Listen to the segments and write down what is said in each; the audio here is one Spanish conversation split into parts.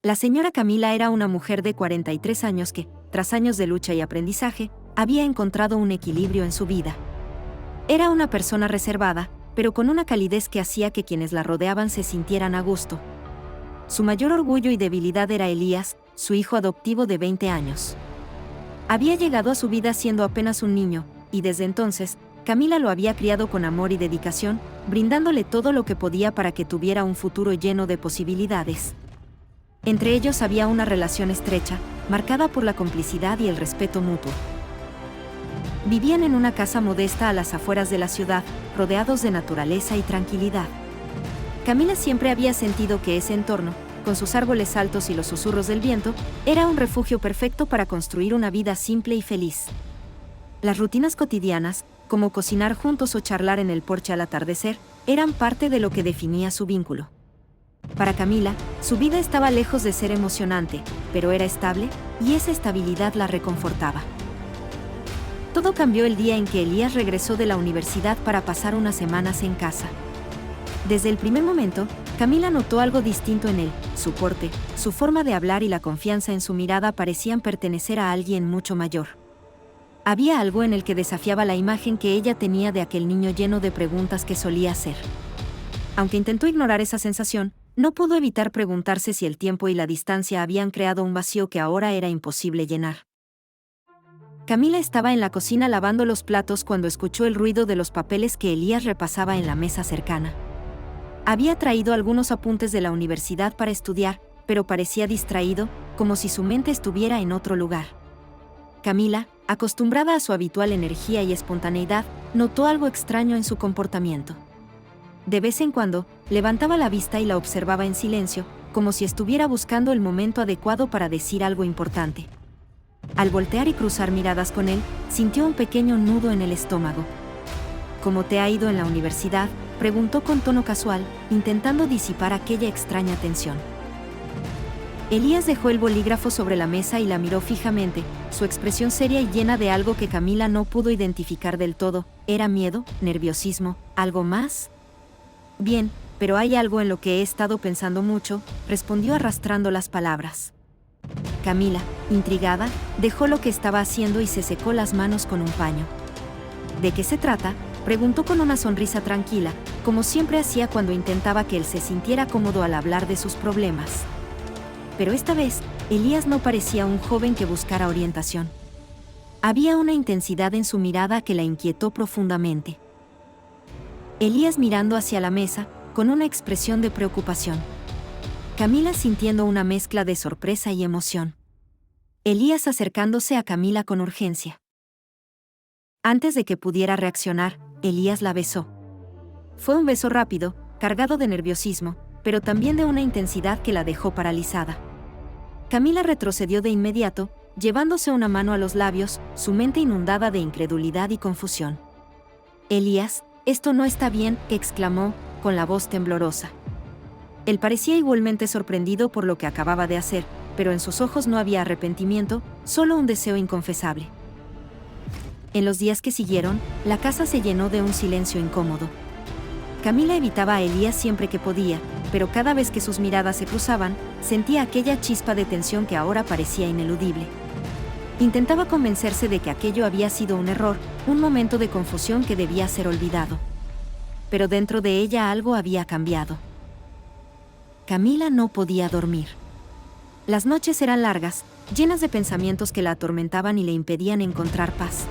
La señora Camila era una mujer de 43 años que, tras años de lucha y aprendizaje, había encontrado un equilibrio en su vida. Era una persona reservada, pero con una calidez que hacía que quienes la rodeaban se sintieran a gusto. Su mayor orgullo y debilidad era Elías, su hijo adoptivo de 20 años. Había llegado a su vida siendo apenas un niño, y desde entonces, Camila lo había criado con amor y dedicación, brindándole todo lo que podía para que tuviera un futuro lleno de posibilidades. Entre ellos había una relación estrecha, marcada por la complicidad y el respeto mutuo. Vivían en una casa modesta a las afueras de la ciudad, rodeados de naturaleza y tranquilidad. Camila siempre había sentido que ese entorno, con sus árboles altos y los susurros del viento, era un refugio perfecto para construir una vida simple y feliz. Las rutinas cotidianas, como cocinar juntos o charlar en el porche al atardecer, eran parte de lo que definía su vínculo. Para Camila, su vida estaba lejos de ser emocionante, pero era estable, y esa estabilidad la reconfortaba. Todo cambió el día en que Elías regresó de la universidad para pasar unas semanas en casa. Desde el primer momento, Camila notó algo distinto en él: su porte, su forma de hablar y la confianza en su mirada parecían pertenecer a alguien mucho mayor. Había algo en él que desafiaba la imagen que ella tenía de aquel niño lleno de preguntas que solía ser. Aunque intentó ignorar esa sensación, no pudo evitar preguntarse si el tiempo y la distancia habían creado un vacío que ahora era imposible llenar. Camila estaba en la cocina lavando los platos cuando escuchó el ruido de los papeles que Elías repasaba en la mesa cercana. Había traído algunos apuntes de la universidad para estudiar, pero parecía distraído, como si su mente estuviera en otro lugar. Camila, acostumbrada a su habitual energía y espontaneidad, notó algo extraño en su comportamiento. De vez en cuando, levantaba la vista y la observaba en silencio, como si estuviera buscando el momento adecuado para decir algo importante. Al voltear y cruzar miradas con él, sintió un pequeño nudo en el estómago. ¿Cómo te ha ido en la universidad?, preguntó con tono casual, intentando disipar aquella extraña tensión. Elías dejó el bolígrafo sobre la mesa y la miró fijamente, su expresión seria y llena de algo que Camila no pudo identificar del todo. ¿Era miedo, nerviosismo, algo más? Bien, pero hay algo en lo que he estado pensando mucho, respondió arrastrando las palabras. Camila, intrigada, dejó lo que estaba haciendo y se secó las manos con un paño. ¿De qué se trata?, preguntó con una sonrisa tranquila, como siempre hacía cuando intentaba que él se sintiera cómodo al hablar de sus problemas. Pero esta vez, Elías no parecía un joven que buscara orientación. Había una intensidad en su mirada que la inquietó profundamente. Elías mirando hacia la mesa, con una expresión de preocupación. Camila sintiendo una mezcla de sorpresa y emoción. Elías acercándose a Camila con urgencia. Antes de que pudiera reaccionar, Elías la besó. Fue un beso rápido, cargado de nerviosismo, pero también de una intensidad que la dejó paralizada. Camila retrocedió de inmediato, llevándose una mano a los labios, su mente inundada de incredulidad y confusión. Elías, esto no está bien, exclamó, con la voz temblorosa. Él parecía igualmente sorprendido por lo que acababa de hacer, pero en sus ojos no había arrepentimiento, solo un deseo inconfesable. En los días que siguieron, la casa se llenó de un silencio incómodo. Camila evitaba a Elías siempre que podía, pero cada vez que sus miradas se cruzaban, sentía aquella chispa de tensión que ahora parecía ineludible. Intentaba convencerse de que aquello había sido un error, un momento de confusión que debía ser olvidado. Pero dentro de ella algo había cambiado. Camila no podía dormir. Las noches eran largas, llenas de pensamientos que la atormentaban y le impedían encontrar paz.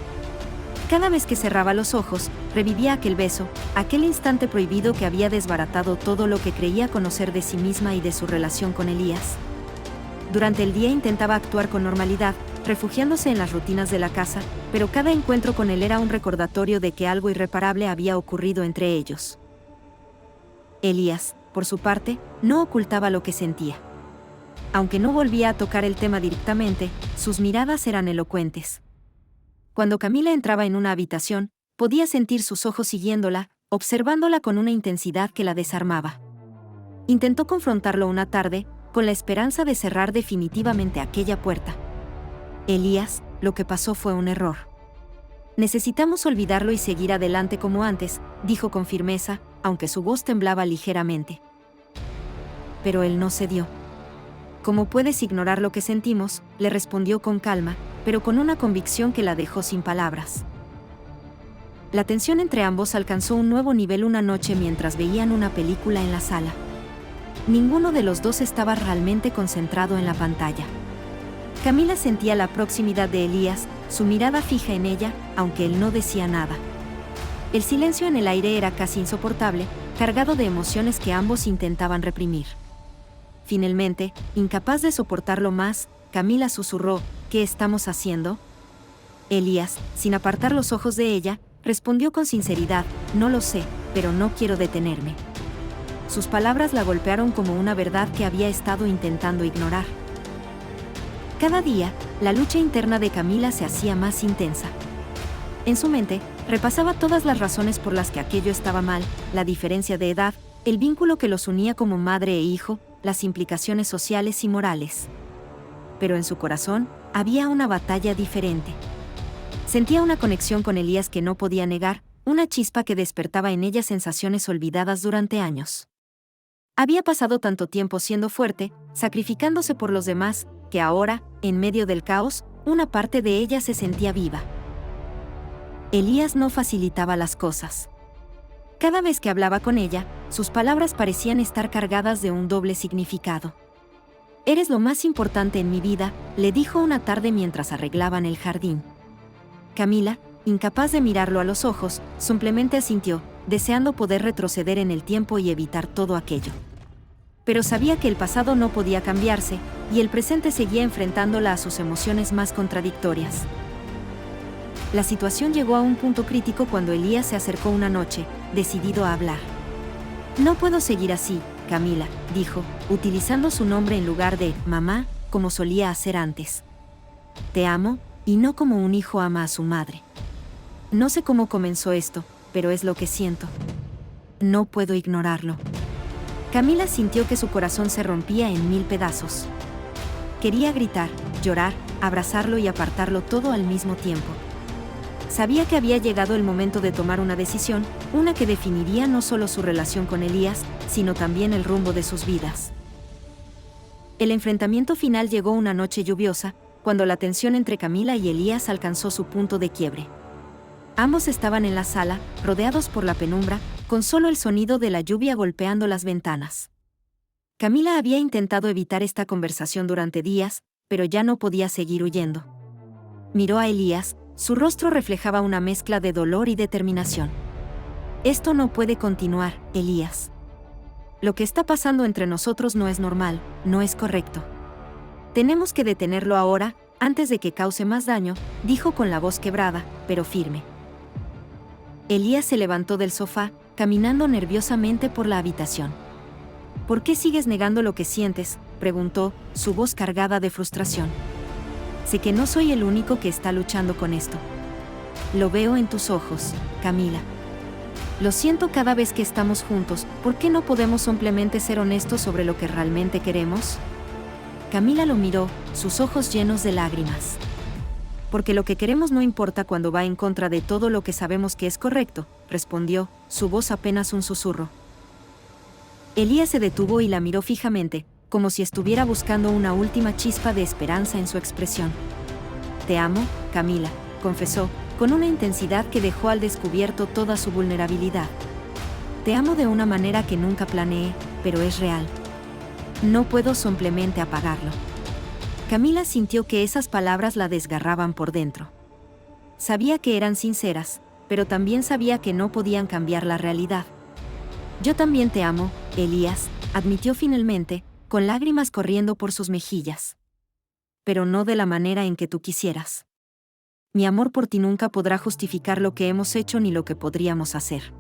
Cada vez que cerraba los ojos, revivía aquel beso, aquel instante prohibido que había desbaratado todo lo que creía conocer de sí misma y de su relación con Elías. Durante el día intentaba actuar con normalidad, refugiándose en las rutinas de la casa, pero cada encuentro con él era un recordatorio de que algo irreparable había ocurrido entre ellos. Elías, por su parte, no ocultaba lo que sentía. Aunque no volvía a tocar el tema directamente, sus miradas eran elocuentes. Cuando Camila entraba en una habitación, podía sentir sus ojos siguiéndola, observándola con una intensidad que la desarmaba. Intentó confrontarlo una tarde, con la esperanza de cerrar definitivamente aquella puerta. Elías, lo que pasó fue un error. Necesitamos olvidarlo y seguir adelante como antes, dijo con firmeza, aunque su voz temblaba ligeramente. Pero él no cedió. ¿Cómo puedes ignorar lo que sentimos?, le respondió con calma, pero con una convicción que la dejó sin palabras. La tensión entre ambos alcanzó un nuevo nivel una noche mientras veían una película en la sala. Ninguno de los dos estaba realmente concentrado en la pantalla. Camila sentía la proximidad de Elías, su mirada fija en ella, aunque él no decía nada. El silencio en el aire era casi insoportable, cargado de emociones que ambos intentaban reprimir. Finalmente, incapaz de soportarlo más, Camila susurró: ¿qué estamos haciendo? Elías, sin apartar los ojos de ella, respondió con sinceridad: no lo sé, pero no quiero detenerme. Sus palabras la golpearon como una verdad que había estado intentando ignorar. Cada día, la lucha interna de Camila se hacía más intensa. En su mente, repasaba todas las razones por las que aquello estaba mal: la diferencia de edad, el vínculo que los unía como madre e hijo, las implicaciones sociales y morales. Pero en su corazón, había una batalla diferente. Sentía una conexión con Elías que no podía negar, una chispa que despertaba en ella sensaciones olvidadas durante años. Había pasado tanto tiempo siendo fuerte, sacrificándose por los demás, que ahora, en medio del caos, una parte de ella se sentía viva. Elías no facilitaba las cosas. Cada vez que hablaba con ella, sus palabras parecían estar cargadas de un doble significado. «Eres lo más importante en mi vida», le dijo una tarde mientras arreglaban el jardín. Camila, incapaz de mirarlo a los ojos, simplemente asintió, deseando poder retroceder en el tiempo y evitar todo aquello. Pero sabía que el pasado no podía cambiarse, y el presente seguía enfrentándola a sus emociones más contradictorias. La situación llegó a un punto crítico cuando Elías se acercó una noche, decidido a hablar. «No puedo seguir así, Camila», dijo, utilizando su nombre en lugar de «mamá», como solía hacer antes. «Te amo, y no como un hijo ama a su madre. No sé cómo comenzó esto, pero es lo que siento. No puedo ignorarlo». Camila sintió que su corazón se rompía en 1000 pedazos. Quería gritar, llorar, abrazarlo y apartarlo todo al mismo tiempo. Sabía que había llegado el momento de tomar una decisión, una que definiría no solo su relación con Elías, sino también el rumbo de sus vidas. El enfrentamiento final llegó una noche lluviosa, cuando la tensión entre Camila y Elías alcanzó su punto de quiebre. Ambos estaban en la sala, rodeados por la penumbra, con solo el sonido de la lluvia golpeando las ventanas. Camila había intentado evitar esta conversación durante días, pero ya no podía seguir huyendo. Miró a Elías, su rostro reflejaba una mezcla de dolor y determinación. «Esto no puede continuar, Elías. Lo que está pasando entre nosotros no es normal, no es correcto. Tenemos que detenerlo ahora, antes de que cause más daño», dijo con la voz quebrada, pero firme. Elías se levantó del sofá, caminando nerviosamente por la habitación. «¿Por qué sigues negando lo que sientes?», preguntó, su voz cargada de frustración. «Sé que no soy el único que está luchando con esto. Lo veo en tus ojos, Camila. Lo siento cada vez que estamos juntos. ¿Por qué no podemos simplemente ser honestos sobre lo que realmente queremos?». Camila lo miró, sus ojos llenos de lágrimas. «Porque lo que queremos no importa cuando va en contra de todo lo que sabemos que es correcto», respondió, su voz apenas un susurro. Elías se detuvo y la miró fijamente, como si estuviera buscando una última chispa de esperanza en su expresión. «Te amo, Camila», confesó, con una intensidad que dejó al descubierto toda su vulnerabilidad. «Te amo de una manera que nunca planeé, pero es real. No puedo simplemente apagarlo». Camila sintió que esas palabras la desgarraban por dentro. Sabía que eran sinceras, pero también sabía que no podían cambiar la realidad. «Yo también te amo, Elías», admitió finalmente, con lágrimas corriendo por sus mejillas. «Pero no de la manera en que tú quisieras. Mi amor por ti nunca podrá justificar lo que hemos hecho ni lo que podríamos hacer».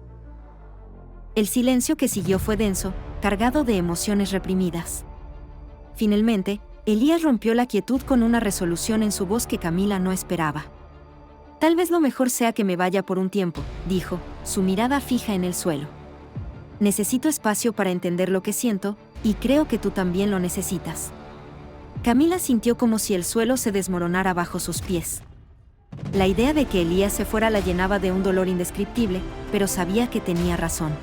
El silencio que siguió fue denso, cargado de emociones reprimidas. Finalmente, Elías rompió la quietud con una resolución en su voz que Camila no esperaba. «Tal vez lo mejor sea que me vaya por un tiempo», dijo, su mirada fija en el suelo. «Necesito espacio para entender lo que siento, y creo que tú también lo necesitas». Camila sintió como si el suelo se desmoronara bajo sus pies. La idea de que Elías se fuera la llenaba de un dolor indescriptible, pero sabía que tenía razón.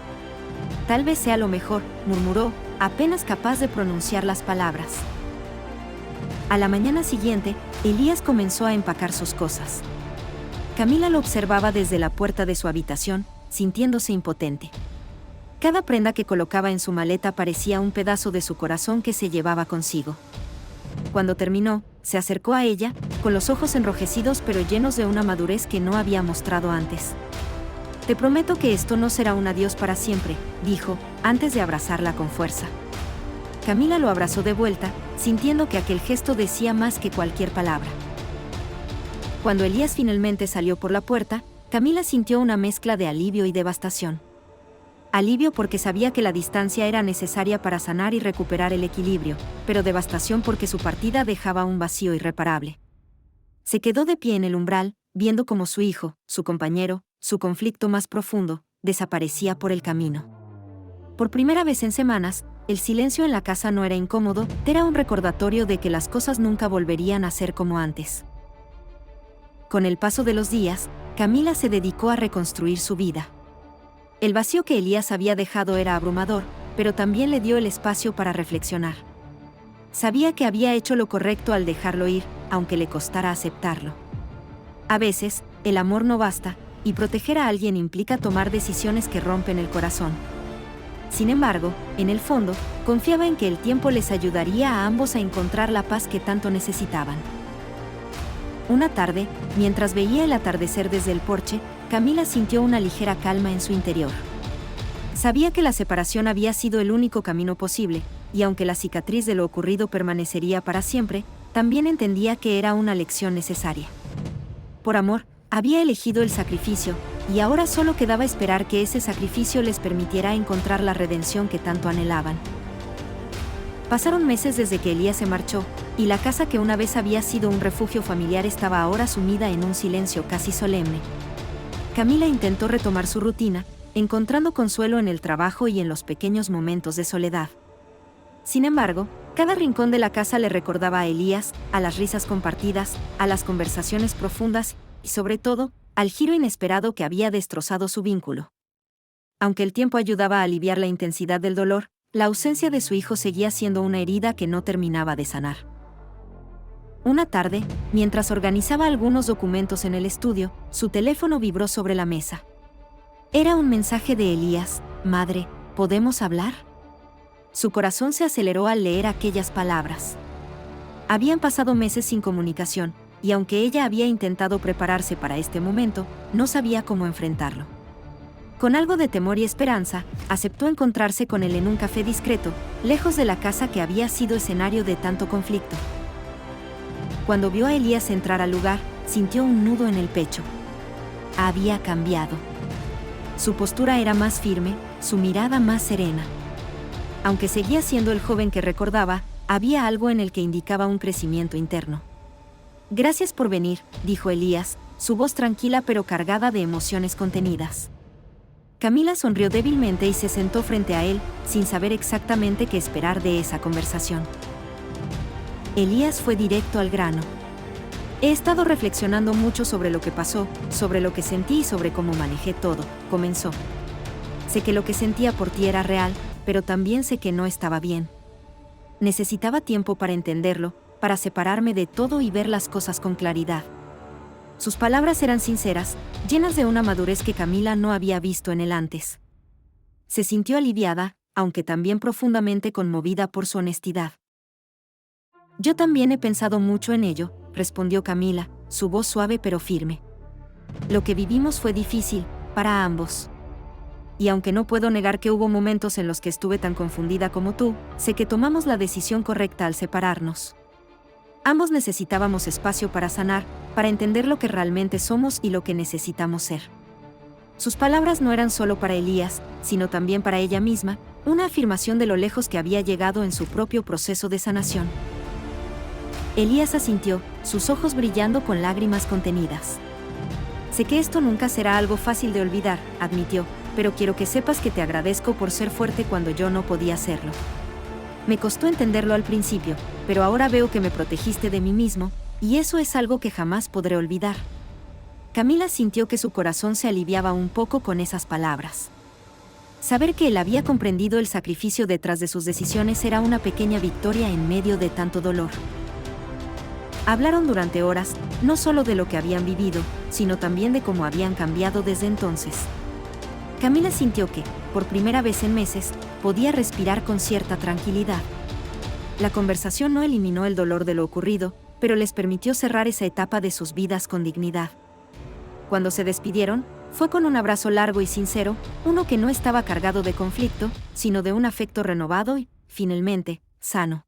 «Tal vez sea lo mejor», murmuró, apenas capaz de pronunciar las palabras. A la mañana siguiente, Elías comenzó a empacar sus cosas. Camila lo observaba desde la puerta de su habitación, sintiéndose impotente. Cada prenda que colocaba en su maleta parecía un pedazo de su corazón que se llevaba consigo. Cuando terminó, se acercó a ella, con los ojos enrojecidos pero llenos de una madurez que no había mostrado antes. «Te prometo que esto no será un adiós para siempre», dijo, antes de abrazarla con fuerza. Camila lo abrazó de vuelta, sintiendo que aquel gesto decía más que cualquier palabra. Cuando Elías finalmente salió por la puerta, Camila sintió una mezcla de alivio y devastación. Alivio porque sabía que la distancia era necesaria para sanar y recuperar el equilibrio, pero devastación porque su partida dejaba un vacío irreparable. Se quedó de pie en el umbral, viendo cómo su hijo, su compañero, su conflicto más profundo, desaparecía por el camino. Por primera vez en semanas, el silencio en la casa no era incómodo, era un recordatorio de que las cosas nunca volverían a ser como antes. Con el paso de los días, Camila se dedicó a reconstruir su vida. El vacío que Elías había dejado era abrumador, pero también le dio el espacio para reflexionar. Sabía que había hecho lo correcto al dejarlo ir, aunque le costara aceptarlo. A veces, el amor no basta, y proteger a alguien implica tomar decisiones que rompen el corazón. Sin embargo, en el fondo, confiaba en que el tiempo les ayudaría a ambos a encontrar la paz que tanto necesitaban. Una tarde, mientras veía el atardecer desde el porche, Camila sintió una ligera calma en su interior. Sabía que la separación había sido el único camino posible, y aunque la cicatriz de lo ocurrido permanecería para siempre, también entendía que era una lección necesaria. Por amor, había elegido el sacrificio, y ahora solo quedaba esperar que ese sacrificio les permitiera encontrar la redención que tanto anhelaban. Pasaron meses desde que Elías se marchó, y la casa que una vez había sido un refugio familiar estaba ahora sumida en un silencio casi solemne. Camila intentó retomar su rutina, encontrando consuelo en el trabajo y en los pequeños momentos de soledad. Sin embargo, cada rincón de la casa le recordaba a Elías, a las risas compartidas, a las conversaciones profundas y, sobre todo, al giro inesperado que había destrozado su vínculo. Aunque el tiempo ayudaba a aliviar la intensidad del dolor, la ausencia de su hijo seguía siendo una herida que no terminaba de sanar. Una tarde, mientras organizaba algunos documentos en el estudio, su teléfono vibró sobre la mesa. Era un mensaje de Elías: «Madre, ¿podemos hablar?». Su corazón se aceleró al leer aquellas palabras. Habían pasado meses sin comunicación, y aunque ella había intentado prepararse para este momento, no sabía cómo enfrentarlo. Con algo de temor y esperanza, aceptó encontrarse con él en un café discreto, lejos de la casa que había sido escenario de tanto conflicto. Cuando vio a Elías entrar al lugar, sintió un nudo en el pecho. Había cambiado. Su postura era más firme, su mirada más serena. Aunque seguía siendo el joven que recordaba, había algo en él que indicaba un crecimiento interno. «Gracias por venir», dijo Elías, su voz tranquila pero cargada de emociones contenidas. Camila sonrió débilmente y se sentó frente a él, sin saber exactamente qué esperar de esa conversación. Elías fue directo al grano. «He estado reflexionando mucho sobre lo que pasó, sobre lo que sentí y sobre cómo manejé todo», comenzó. «Sé que lo que sentía por ti era real, pero también sé que no estaba bien. Necesitaba tiempo para entenderlo, para separarme de todo y ver las cosas con claridad». Sus palabras eran sinceras, llenas de una madurez que Camila no había visto en él antes. Se sintió aliviada, aunque también profundamente conmovida por su honestidad. «Yo también he pensado mucho en ello», respondió Camila, su voz suave pero firme. «Lo que vivimos fue difícil, para ambos. Y aunque no puedo negar que hubo momentos en los que estuve tan confundida como tú, sé que tomamos la decisión correcta al separarnos. Ambos necesitábamos espacio para sanar, para entender lo que realmente somos y lo que necesitamos ser». Sus palabras no eran solo para Elías, sino también para ella misma, una afirmación de lo lejos que había llegado en su propio proceso de sanación. Elías asintió, sus ojos brillando con lágrimas contenidas. «Sé que esto nunca será algo fácil de olvidar», admitió, «pero quiero que sepas que te agradezco por ser fuerte cuando yo no podía hacerlo. Me costó entenderlo al principio, pero ahora veo que me protegiste de mí mismo, y eso es algo que jamás podré olvidar». Camila sintió que su corazón se aliviaba un poco con esas palabras. Saber que él había comprendido el sacrificio detrás de sus decisiones era una pequeña victoria en medio de tanto dolor. Hablaron durante horas, no solo de lo que habían vivido, sino también de cómo habían cambiado desde entonces. Camila sintió que, por primera vez en meses, podía respirar con cierta tranquilidad. La conversación no eliminó el dolor de lo ocurrido, pero les permitió cerrar esa etapa de sus vidas con dignidad. Cuando se despidieron, fue con un abrazo largo y sincero, uno que no estaba cargado de conflicto, sino de un afecto renovado y, finalmente, sano.